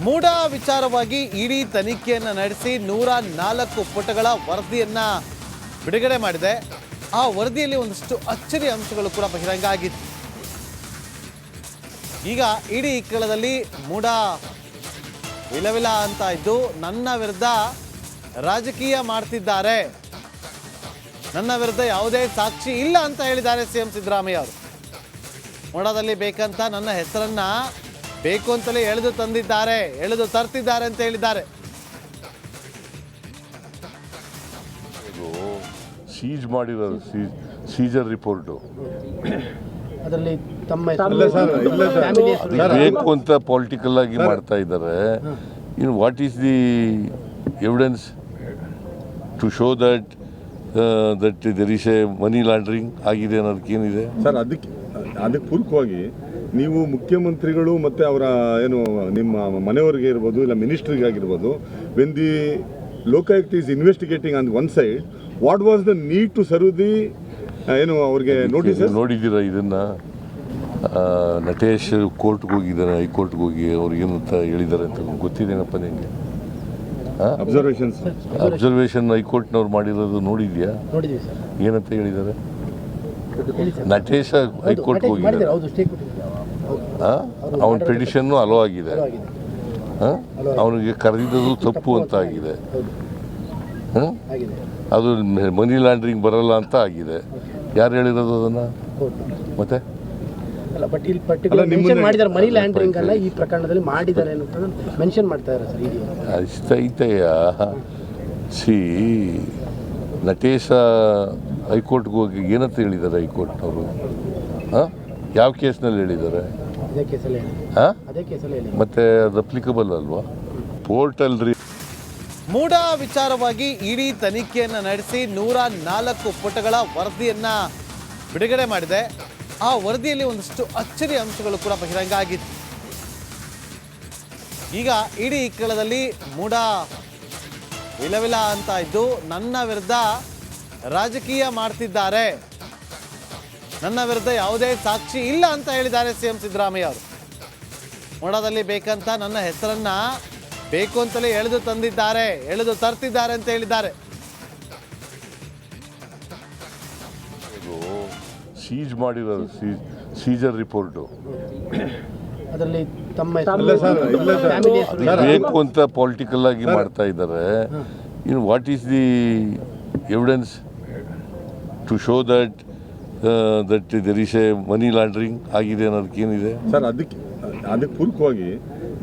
ಮೂಡ ವಿಚಾರವಾಗಿ ಇಡಿ ತನಿಖೆಯನ್ನು ನಡೆಸಿ 104 ಪುಟಗಳ ವರದಿಯನ್ನು ಬಿಡುಗಡೆ ಮಾಡಿದೆ. ಆ ವರದಿಯಲ್ಲಿ ಒಂದಷ್ಟು ಅಚ್ಚರಿ ಅಂಶಗಳು ಕೂಡ ಬಹಿರಂಗ ಆಗಿತ್ತು. ಈಗ ಇಡಿ ಕೇಳದಲ್ಲಿ ಮೂಡ ವಿಲವಿಲ ಅಂತ ಇದ್ದು ನನ್ನ ವಿರುದ್ಧ ರಾಜಕೀಯ ಮಾಡ್ತಿದ್ದಾರೆ, ನನ್ನ ವಿರುದ್ಧ ಯಾವುದೇ ಸಾಕ್ಷಿ ಇಲ್ಲ ಅಂತ ಹೇಳಿದ್ದಾರೆ ಸಿಎಂ ಸಿದ್ದರಾಮಯ್ಯ ಅವರು. ಮೂಡದಲ್ಲಿ ಬೇಕಂತ ನನ್ನ ಹೆಸರನ್ನ ಬೇಕು ಅಂತಲೇ ಎಳೆದು ತಂದಿದ್ದಾರೆ, ಎಳೆದು ತರ್ತಿದ್ದಾರೆ ಅಂತ ಹೇಳಿದ್ದಾರೆ. ಸೀಜ್ ಮಾಡಿರೋದು ಸೀಜರ್ ರಿಪೋರ್ಟು ಅದರಲ್ಲಿ ತಮ್ಮ ಬೇಕು ಅಂತ ಪೊಲಿಟಿಕಲ್ ಆಗಿ ಮಾಡ್ತಾ ಇದ್ದಾರೆ. ಇನ್ನು what is the evidence to show that there is a money laundering ಆಗಿದೆ ಅನ್ನೋದಕ್ಕೇನಿದೆ ಸರ್? ಅದಕ್ಕೆ ಪೂರಕವಾಗಿ ನೀವು ಮುಖ್ಯಮಂತ್ರಿಗಳು ಮತ್ತು ಅವರ ಏನು ನಿಮ್ಮ ಮನೆಯವರಿಗೆ ಇರ್ಬೋದು ಇಲ್ಲ ಮಿನಿಸ್ಟ್ರಿಗೆ ಆಗಿರ್ಬೋದು, when the Lokayukta is investigating on one side, what was the need to serve the ಏನು ಅವ್ರಿಗೆ ನೋಟಿಸ್? ನೋಡಿದ್ದೀರಾ ಇದನ್ನ? ನಟೇಶ್ ಕೋರ್ಟ್ಗೆ ಹೋಗಿದ್ದಾರೆ, ಹೈಕೋರ್ಟ್ಗೆ ಹೋಗಿ ಅವ್ರಿಗೇನು ಅಂತ ಹೇಳಿದ್ದಾರೆ ಅಂತ ಗೊತ್ತಿದೇನಪ್ಪ ನಿಮಗೆ? ಅಬ್ಸರ್ವೇಷನ್ ಹೈಕೋರ್ಟ್ನವ್ರು ಮಾಡಿರೋದು ನೋಡಿದ್ಯಾ? ಏನಂತ ಹೇಳಿದ್ದಾರೆ? ನಟೇಶ ಹೈಕೋರ್ಟ್ಗೆ ಹೋಗಿದ್ದಾರೆ, ಅವನ ಪಿಟಿಷನ್ನು ಅಲೋ ಆಗಿದೆ, ಅವನಿಗೆ ಕರೆದಿದ್ದು ತಪ್ಪು ಅಂತ ಆಗಿದೆ, ಅದು ಮನಿ ಲಾಂಡ್ರಿಂಗ್ ಬರಲ್ಲ ಅಂತ ಆಗಿದೆ. ಯಾರು ಹೇಳಿರೋದು ಅದನ್ನು? ಮತ್ತೆ ಮನಿ ಲ್ಯಾಂಡ್ರಿಂಗ್ ಅಲ್ಲ ಈ ಪ್ರಕರಣದಲ್ಲಿ ಮಾಡಿದ್ದಾರೆ ಅನ್ನೋದನ್ನ ಮೆನ್ಷನ್ ಮಾಡ್ತಾ ಇದ್ದಾರೆ ಸರ್. ಅಷ್ಟೈತೆಯ ಸಿ ನಟೇಶ ಹೈಕೋರ್ಟ್ಗೆ ಹೋಗಿ ಏನಂತ ಹೇಳಿದ್ದಾರೆ ಹೈಕೋರ್ಟ್ನವರು? ಯಾವ ಕೇಸ್ನಲ್ಲಿ ಹೇಳಿದ್ದಾರೆ? ಮತ್ತೆ ಅದು ಅಪ್ಲಿಕಬಲ್ ಅಲ್ವಾ? ಪೋರ್ಟಲ್ ರೀ ಮೂಡ ವಿಚಾರವಾಗಿ ಇಡಿ ತನಿಖೆಯನ್ನು ನಡೆಸಿ 104 ಪುಟಗಳ ವರದಿಯನ್ನು ಬಿಡುಗಡೆ ಮಾಡಿದೆ. ಆ ವರದಿಯಲ್ಲಿ ಒಂದಷ್ಟು ಅಚ್ಚರಿ ಅಂಶಗಳು ಕೂಡ ಬಹಿರಂಗ ಆಗಿತ್ತು. ಈಗ ಇಡಿ ಕೇಳದಲ್ಲಿ ಮೂಡ ವಿಲವಿಲ ಅಂತ ಇದ್ದು ನನ್ನ ವಿರುದ್ಧ ರಾಜಕೀಯ ಮಾಡ್ತಿದ್ದಾರೆ, ನನ್ನ ವಿರುದ್ಧ ಯಾವುದೇ ಸಾಕ್ಷಿ ಇಲ್ಲ ಅಂತ ಹೇಳಿದ್ದಾರೆ ಸಿಎಂ ಸಿದ್ದರಾಮಯ್ಯ ಅವರು. ಮೂಡದಲ್ಲಿ ಬೇಕಂತ ನನ್ನ ಹೆಸರನ್ನ ಬೇಕು ಅಂತಲೇ ಎಳೆದು ತಂದಿದ್ದಾರೆ, ಎಳೆದು ತರ್ತಿದ್ದಾರೆ ಅಂತ ಹೇಳಿದ್ದಾರೆ. ಸೀಜ್ ಮಾಡಿರೋದು ಸೀಜರ್ ರಿಪೋರ್ಟು ಅದರಲ್ಲಿ ತಮ್ಮ ಬೇಕು ಅಂತ ಪೊಲಿಟಿಕಲ್ ಆಗಿ ಮಾಡ್ತಾ ಇದ್ದಾರೆ. ಇನ್ನು what is the evidence to show that there is a money laundering ಆಗಿದೆ ಅನ್ನೋದಕ್ಕೇನಿದೆ? ಸರ್, ಅದಕ್ಕೆ ಪೂರಕವಾಗಿ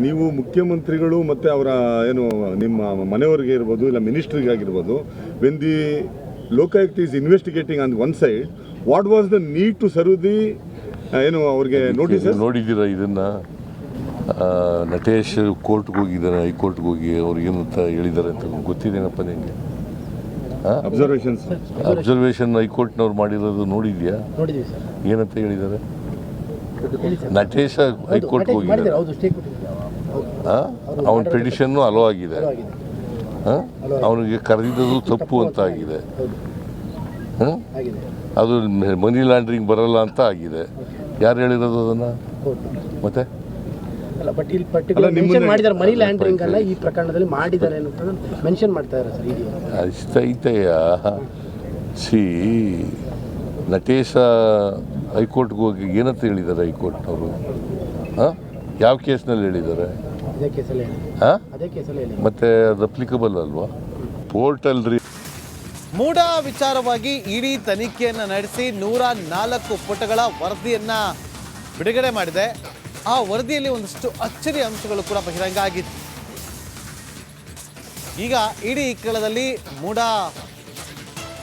ನೀವು ಮುಖ್ಯಮಂತ್ರಿಗಳು ಮತ್ತು ಅವರ ಏನು ನಿಮ್ಮ ಮನೆಯವರಿಗೆ ಇರ್ಬೋದು ಇಲ್ಲ ಮಿನಿಸ್ಟ್ರಿಗೆ ಆಗಿರ್ಬೋದು, when the Lokayukta is investigating on one side, what was the need to serve the ಏನು ಅವ್ರಿಗೆ ನೋಟಿಸ್? ನೋಡಿದ್ದೀರಾ ಇದನ್ನ? ನಟೇಶ್ ಕೋರ್ಟ್ಗೆ ಹೋಗಿದ್ದಾರೆ, ಹೈಕೋರ್ಟ್ಗೆ ಹೋಗಿ ಅವ್ರಿಗೇನು ಅಂತ ಹೇಳಿದ್ದಾರೆ ಅಂತ ಗೊತ್ತಿದೇನಪ್ಪ ನಿಮಗೆ? ಅಬ್ಸರ್ವೇಷನ್ ಹೈಕೋರ್ಟ್ನವ್ರು ಮಾಡಿರೋದು ನೋಡಿದ್ಯಾ? ಏನಂತ ಹೇಳಿದ್ದಾರೆ? ನಟೇಶ ಹೈಕೋರ್ಟ್ಗೆ ಹೋಗಿದ್ದಾರೆ, ಅವನ ಪಿಟಿಷನ್ನು ಅಲೋ ಆಗಿದೆ, ಅವನಿಗೆ ಕರೆದಿದ್ದು ತಪ್ಪು ಅಂತ ಆಗಿದೆ, ಅದು ಮನಿ ಲಾಂಡ್ರಿಂಗ್ ಬರಲ್ಲ ಅಂತ ಆಗಿದೆ. ಯಾರು ಹೇಳಿರೋದು ಅದನ್ನು? ಮತ್ತೆ ಮನಿ ಲ್ಯಾಂಡ್ರಿಂಗ್ ಅಲ್ಲ ಈ ಪ್ರಕರಣದಲ್ಲಿ ಮಾಡಿದ್ದಾರೆ ಅನ್ನೋದನ್ನ ಮೆನ್ಷನ್ ಮಾಡ್ತಾ ಇದ್ದಾರೆ ಸರ್. ಅಷ್ಟೈತೆಯ ಸಿ ನಟೇಶ ಹೈಕೋರ್ಟ್ಗೆ ಹೋಗಿ ಏನಂತ ಹೇಳಿದ್ದಾರೆ ಹೈಕೋರ್ಟ್ನವರು? ಯಾವ ಕೇಸ್ನಲ್ಲಿ ಹೇಳಿದ್ದಾರೆ? ಮತ್ತೆ ಅದು ಅಪ್ಲಿಕಬಲ್ ಅಲ್ವಾ? ಪೋರ್ಟಲ್ ರೀ ಮೂಡ ವಿಚಾರವಾಗಿ ಇಡಿ ತನಿಖೆಯನ್ನು ನಡೆಸಿ 104 ಪುಟಗಳ ವರದಿಯನ್ನು ಬಿಡುಗಡೆ ಮಾಡಿದೆ. ಆ ವರದಿಯಲ್ಲಿ ಒಂದಷ್ಟು ಅಚ್ಚರಿ ಅಂಶಗಳು ಕೂಡ ಬಹಿರಂಗ ಆಗಿತ್ತು. ಈಗ ಇಡಿ ಕೇಳದಲ್ಲಿ ಮೂಡ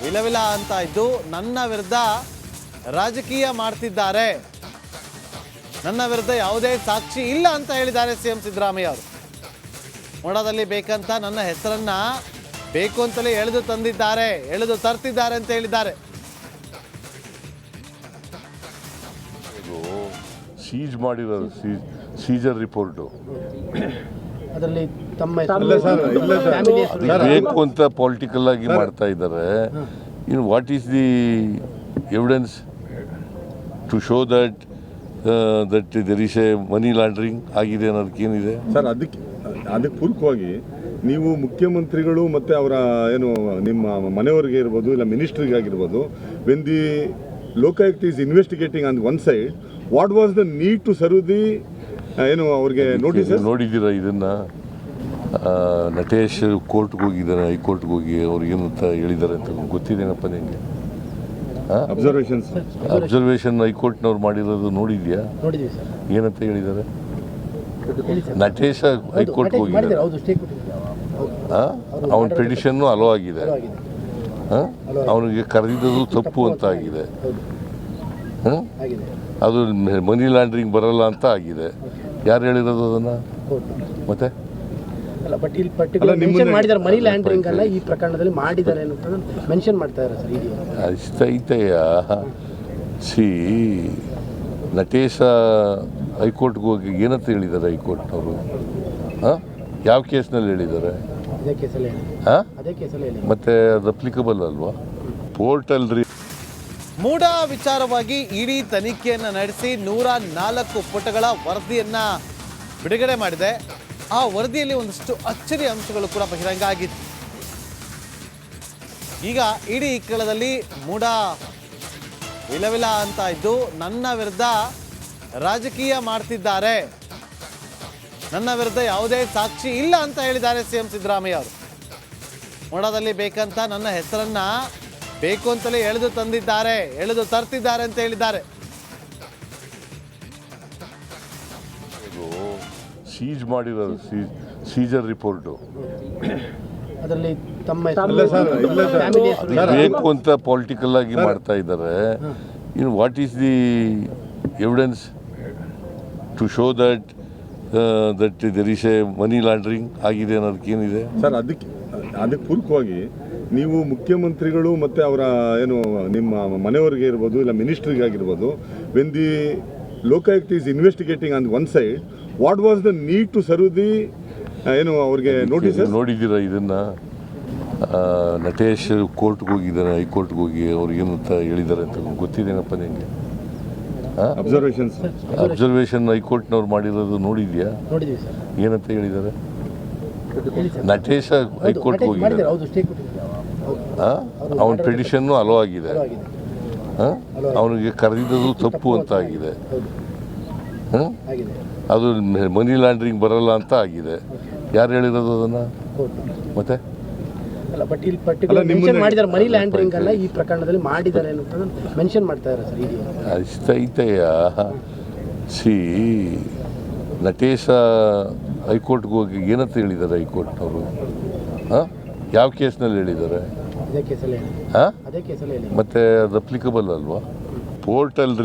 ವಿಲವಿಲ ಅಂತ ಇದ್ದು ನನ್ನ ವಿರುದ್ಧ ರಾಜಕೀಯ ಮಾಡ್ತಿದ್ದಾರೆ, ನನ್ನ ವಿರುದ್ಧ ಯಾವುದೇ ಸಾಕ್ಷಿ ಇಲ್ಲ ಅಂತ ಹೇಳಿದ್ದಾರೆ ಸಿಎಂ ಸಿದ್ದರಾಮಯ್ಯ ಅವರು. ಮೂಡದಲ್ಲಿ ಬೇಕಂತ ನನ್ನ ಹೆಸರನ್ನ ಬೇಕು ಅಂತಲೇ ಎಳೆದು ತಂದಿದ್ದಾರೆ, ಎಳೆದು ತರ್ತಿದ್ದಾರೆ ಅಂತ ಹೇಳಿದ್ದಾರೆ. ಸೀಜ್ ಮಾಡಿರೋದು ಸೀಜರ್ ರಿಪೋರ್ಟು ಅದರಲ್ಲಿ ತಮ್ಮ ಬೇಕು ಅಂತ ಪೊಲಿಟಿಕಲ್ ಆಗಿ ಮಾಡ್ತಾ ಇದ್ದಾರೆ. ಇನ್ನು what is the evidence to show that that there is a money laundering ಆಗಿದೆ ಅನ್ನೋದಕ್ಕೇನಿದೆ? ಸರ್ ಅದಕ್ಕೆ ಪೂರಕವಾಗಿ ನೀವು ಮುಖ್ಯಮಂತ್ರಿಗಳು ಮತ್ತು ಅವರ ಏನು ನಿಮ್ಮ ಮನೆಯವರಿಗೆ ಇರ್ಬೋದು ಇಲ್ಲ ಮಿನಿಸ್ಟ್ರಿಗಾಗಿರ್ಬೋದು, when the Lokayukta is investigating on one side, what was the need to serve the ಏನು ಅವ್ರಿಗೆ ನೋಟಿಸಸ್? ನೋಡಿದ್ದೀರಾ ಇದನ್ನ? ನಟೇಶ್ ಕೋರ್ಟ್ಗೆ ಹೋಗಿದ್ದಾರೆ, ಹೈಕೋರ್ಟ್ಗೆ ಹೋಗಿ ಅವ್ರಿಗೇನಂತ ಹೇಳಿದ್ದಾರೆ ಅಂತ ಗೊತ್ತಿದೇನಪ್ಪ ನಿಮಗೆ? ಅಬ್ಸರ್ವೇಷನ್ಸ್ ಅಬ್ಸರ್ವೇಷನ್ ಹೈಕೋರ್ಟ್ನವ್ರು ಮಾಡಿರೋದು ನೋಡಿದ್ಯಾ? ನೋಡಿದ್ದೀವಿ ಸರ್. ಏನಂತ ಹೇಳಿದ್ದಾರೆ? ಹೇಳಿ ಸರ್. ನಟೇಶ ಹೈಕೋರ್ಟ್ಗೆ ಹೋಗಿದ್ದಾರೆ, ಮಾಡಿದ್ದಾರೆ, ಹೌದು, ಸ್ಟೇ ಕೊಟ್ಟಿದ್ದಾರೆ. ಅವನ ಪಿಟಿಷನ್ನು ಅಲೋ ಆಗಿದೆ, ಅವನಿಗೆ ಕರೆದಿದ್ದು ತಪ್ಪು ಅಂತ ಆಗಿದೆ, ಆಗಿದೆ. ಅದು ಮನಿ ಲಾಂಡ್ರಿಂಗ್ ಬರಲ್ಲ ಅಂತ ಆಗಿದೆ. ಯಾರು ಹೇಳಿರೋದು ಅದನ್ನು? ಮತ್ತೆ ಅಲ್ಲ, ಬಟ್ ಇಲ್ಲಿ ಪರ್ಟಿಕ್ಯುಲರ್ ಮೆನ್ಷನ್ ಮಾಡಿದ್ದಾರೆ, ಮನಿ ಲ್ಯಾಂಡ್ರಿಂಗ್ ಅಲ್ಲ ಈ ಪ್ರಕರಣದಲ್ಲಿ ಮಾಡಿದ್ದಾರೆ ಅನ್ನೋದನ್ನ ಮೆನ್ಷನ್ ಮಾಡ್ತಾ ಇದ್ದಾರೆ ಸರ್. ಇದೆಯಾ ಅಷ್ಟೈತೆಯ ಸಿ ನಟೇಶ ಹೈಕೋರ್ಟ್ಗೆ ಹೋಗಿ ಏನಂತ ಹೇಳಿದ್ದಾರೆ ಹೈಕೋರ್ಟ್ನವರು? ಯಾವ ಕೇಸ್ನಲ್ಲಿ ಹೇಳಿದ್ದಾರೆ? ಅದೇ ಕೇಸಲ್ಲಿ ಹೇಳಿ. ಹಾಂ, ಅದೇ ಕೇಸಲ್ಲಿ ಹೇಳಿ. ಮತ್ತೆ ಅದು ಅಪ್ಲಿಕಬಲ್ ಅಲ್ವಾ? ಪೋರ್ಟಲ್ ಮೂಡ ವಿಚಾರವಾಗಿ ಇಡೀ ತನಿಖೆಯನ್ನು ನಡೆಸಿ 104 ಪುಟಗಳ ವರದಿಯನ್ನ ಬಿಡುಗಡೆ ಮಾಡಿದೆ. ಆ ವರದಿಯಲ್ಲಿ ಒಂದಷ್ಟು ಅಚ್ಚರಿ ಅಂಶಗಳು ಕೂಡ ಬಹಿರಂಗ ಆಗಿತ್ತು. ಈಗ ಇಡೀ ಇಕ್ಕಳದಲ್ಲಿ ಮೂಡ ವಿಲವಿಲ ಅಂತ ಇದ್ದು ನನ್ನ ವಿರುದ್ಧ ರಾಜಕೀಯ ಮಾಡ್ತಿದ್ದಾರೆ, ನನ್ನ ವಿರುದ್ಧ ಯಾವುದೇ ಸಾಕ್ಷಿ ಇಲ್ಲ ಅಂತ ಹೇಳಿದ್ದಾರೆ ಸಿಎಂ ಸಿದ್ದರಾಮಯ್ಯ ಅವರು. ಮೂಡದಲ್ಲಿ ಬೇಕಂತ ನನ್ನ ಹೆಸರನ್ನ ಬೇಕು ಅಂತಲೇ ಎಳೆದು ತಂದಿದ್ದಾರೆ, ಎಳೆದು ತರ್ತಿದ್ದಾರೆ ಅಂತ ಹೇಳಿದ್ದಾರೆ. ಸೀಜ್ ಮಾಡಿರೋದು ಸೀಜರ್ ರಿಪೋರ್ಟು ಅದರಲ್ಲಿ ತಮ್ಮ ಇಲ್ಲ ಸರ್, ಇಲ್ಲ ಸರ್. ಫ್ಯಾಮಿಲಿ ಬೇಕು ಅಂತ ಪೊಲಿಟಿಕಲ್ ಆಗಿ ಮಾಡ್ತಾ ಇದ್ದಾರೆ. ಇನ್ನು what is the evidence to show that there is a money laundering ಆಗಿದೆ ಅನ್ನೋದಕ್ಕೇನಿದೆ? ಸರ್ ಅದಕ್ಕೆ ಪೂರಕವಾಗಿ ನೀವು ಮುಖ್ಯಮಂತ್ರಿಗಳು ಮತ್ತು ಅವರ ಏನು ನಿಮ್ಮ ಮನೆಯವರಿಗೆ ಇರ್ಬೋದು ಇಲ್ಲ ಮಿನಿಸ್ಟ್ರಿಗಾಗಿರ್ಬೋದು, when the Lokayukta is investigating on one side, what was the need to serve the ಏನು ಅವ್ರಿಗೆ ನೋಟಿಸಸ್? ನೋಡಿದ್ದೀರಾ ಇದನ್ನ? ನಟೇಶ್ ಕೋರ್ಟ್ಗೆ ಹೋಗಿದ್ದಾರೆ, ಹೈಕೋರ್ಟ್ಗೆ ಹೋಗಿ ಅವ್ರಿಗೇನಂತ ಹೇಳಿದ್ದಾರೆ ಅಂತ ಗೊತ್ತಿದೇನಪ್ಪ ನಿಮಗೆ? ಅಬ್ಸರ್ವೇಷನ್ಸ್ ಅಬ್ಸರ್ವೇಷನ್ ಹೈಕೋರ್ಟ್ನವ್ರು ಮಾಡಿರೋದು ನೋಡಿದ್ಯಾ? ನೋಡಿದ್ದೀವಿ ಸರ್. ಏನಂತ ಹೇಳಿದ್ದಾರೆ? ಹೇಳಿ ಸರ್. ನಟೇಶ ಹೈಕೋರ್ಟ್ಗೆ ಹೋಗಿದ್ದಾರೆ, ಮಾಡಿದ್ದಾರೆ, ಹೌದು, ಸ್ಟೇ ಕೊಟ್ಟಿದ್ದಾರೆ. ಅವನ ಪಿಟಿಷನ್ನು ಅಲೋ ಆಗಿದೆ, ಅವನಿಗೆ ಕರೆದಿದ್ದು ತಪ್ಪು ಅಂತ ಆಗಿದೆ, ಆಗಿದೆ. ಅದು ಮನಿ ಲಾಂಡ್ರಿಂಗ್ ಬರಲ್ಲ ಅಂತ ಆಗಿದೆ. ಯಾರು ಹೇಳಿರೋದು ಅದನ್ನು? ಮತ್ತೆ ಅಲ್ಲ, ಬಟ್ ಇಲ್ಲಿ ಪರ್ಟಿಕ್ಯುಲರ್ ಮೆನ್ಷನ್ ಮಾಡಿದ್ದಾರೆ, ಮನಿ ಲ್ಯಾಂಡ್ರಿಂಗ್ ಅಲ್ಲ ಈ ಪ್ರಕರಣದಲ್ಲಿ ಮಾಡಿದ್ದಾರೆ ಅನ್ನೋದನ್ನ ಮೆನ್ಷನ್ ಮಾಡ್ತಾ ಇದ್ದಾರೆ ಸರ್. ಇದೆಯಾ ಅಷ್ಟೈತೆಯ ಸಿ ನಟೇಶ ಹೈಕೋರ್ಟ್ಗೆ ಹೋಗಿ ಏನಂತ ಹೇಳಿದ್ದಾರೆ ಹೈಕೋರ್ಟ್ನವರು? ಯಾವ ಕೇಸ್ನಲ್ಲಿ ಹೇಳಿದ್ದಾರೆ? ಅದೇ ಕೇಸಲ್ಲಿ ಹೇಳಿ. ಹಾಂ, ಅದೇ ಕೇಸಲ್ಲಿ ಹೇಳಿ. ಮತ್ತೆ ಅದು ಅಪ್ಲಿಕಬಲ್ ಅಲ್ವಾ? ಪೋರ್ಟಲ್